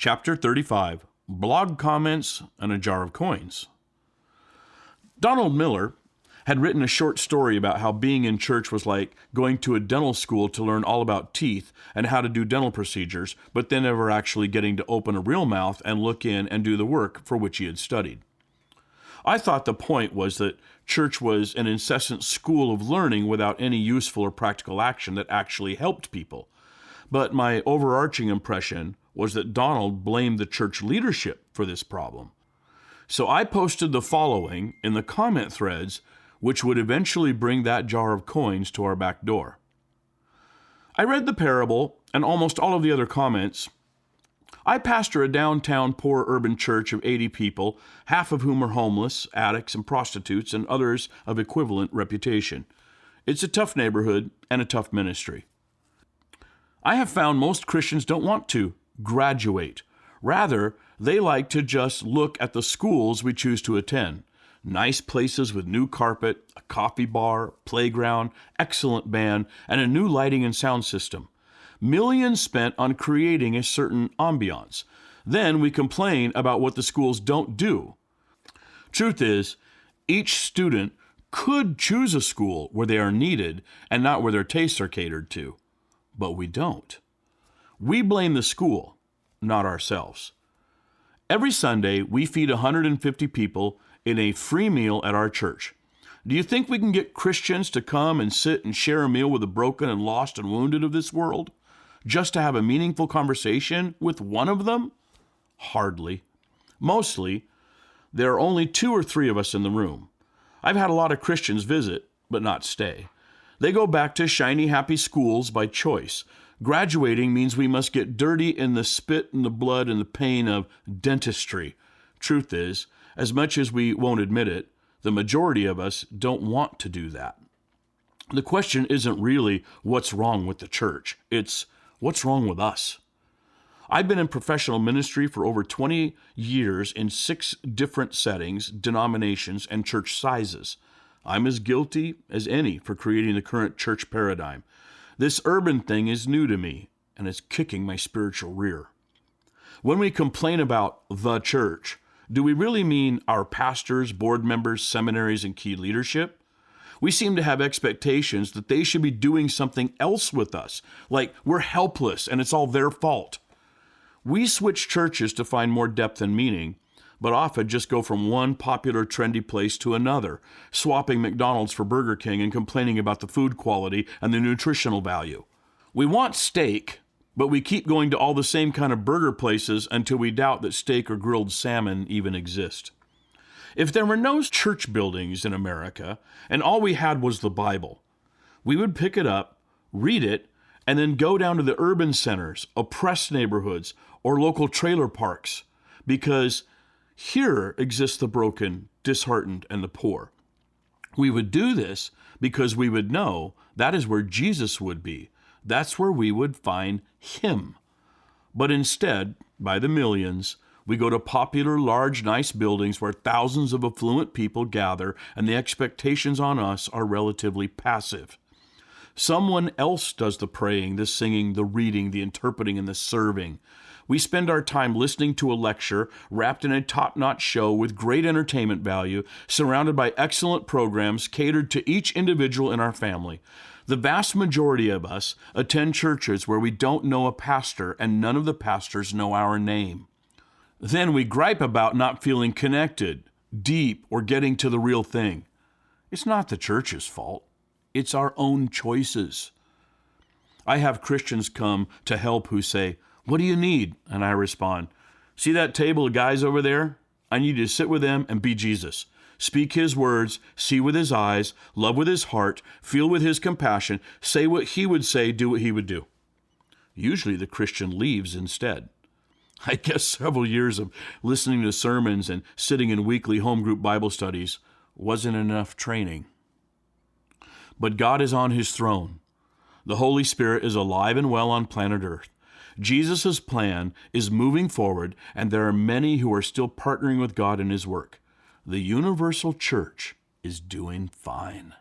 Chapter 35, Blog Comments and a Jar of Coins. Donald Miller had written a short story about how being in church was like going to a dental school to learn all about teeth and how to do dental procedures, but then never actually getting to open a real mouth and look in and do the work for which he had studied. I thought the point was that church was an incessant school of learning without any useful or practical action that actually helped people. But my overarching impression was that Donald blamed the church leadership for this problem. So I posted the following in the comment threads, which would eventually bring that jar of coins to our back door. I read the parable and almost all of the other comments. I pastor a downtown poor urban church of 80 people, half of whom are homeless, addicts, and prostitutes, and others of equivalent reputation. It's a tough neighborhood and a tough ministry. I have found most Christians don't want to graduate. Rather, they like to just look at the schools we choose to attend. Nice places with new carpet, a coffee bar, playground, excellent band, and a new lighting and sound system. Millions spent on creating a certain ambiance. Then we complain about what the schools don't do. Truth is, each student could choose a school where they are needed and not where their tastes are catered to. But we don't. We blame the school, not ourselves. Every Sunday, we feed 150 people in a free meal at our church. Do you think we can get Christians to come and sit and share a meal with the broken and lost and wounded of this world, just to have a meaningful conversation with one of them? Hardly. Mostly, there are only 2 or 3 of us in the room. I've had a lot of Christians visit, but not stay. They go back to shiny, happy schools by choice. Graduating means we must get dirty in the spit and the blood and the pain of dentistry. Truth is, as much as we won't admit it, the majority of us don't want to do that. The question isn't really what's wrong with the church. It's what's wrong with us. I've been in professional ministry for over 20 years in 6 different settings, denominations, and church sizes. I'm as guilty as any for creating the current church paradigm. This urban thing is new to me, and it's kicking my spiritual rear. When we complain about the church, do we really mean our pastors, board members, seminaries, and key leadership? We seem to have expectations that they should be doing something else with us, like we're helpless and it's all their fault. We switch churches to find more depth and meaning, but often just go from one popular trendy place to another, swapping McDonald's for Burger King and complaining about the food quality and the nutritional value. We want steak, but we keep going to all the same kind of burger places until we doubt that steak or grilled salmon even exist. If there were no church buildings in America and all we had was the Bible, we would pick it up, read it, and then go down to the urban centers, oppressed neighborhoods, or local trailer parks, because here exists the broken, disheartened, and the poor. We would do this because we would know that is where Jesus would be. That's where we would find him. But instead, by the millions, we go to popular, large, nice buildings where thousands of affluent people gather, and the expectations on us are relatively passive. Someone else does the praying, the singing, the reading, the interpreting, and the serving. We spend our time listening to a lecture wrapped in a top-notch show with great entertainment value, surrounded by excellent programs catered to each individual in our family. The vast majority of us attend churches where we don't know a pastor and none of the pastors know our name. Then we gripe about not feeling connected, deep, or getting to the real thing. It's not the church's fault. It's our own choices. I have Christians come to help who say, "What do you need?" And I respond, "See that table of guys over there? I need you to sit with them and be Jesus. Speak his words, see with his eyes, love with his heart, feel with his compassion, say what he would say, do what he would do." Usually the Christian leaves instead. I guess several years of listening to sermons and sitting in weekly home group Bible studies wasn't enough training. But God is on his throne. The Holy Spirit is alive and well on planet Earth. Jesus' plan is moving forward, and there are many who are still partnering with God in his work. The universal church is doing fine.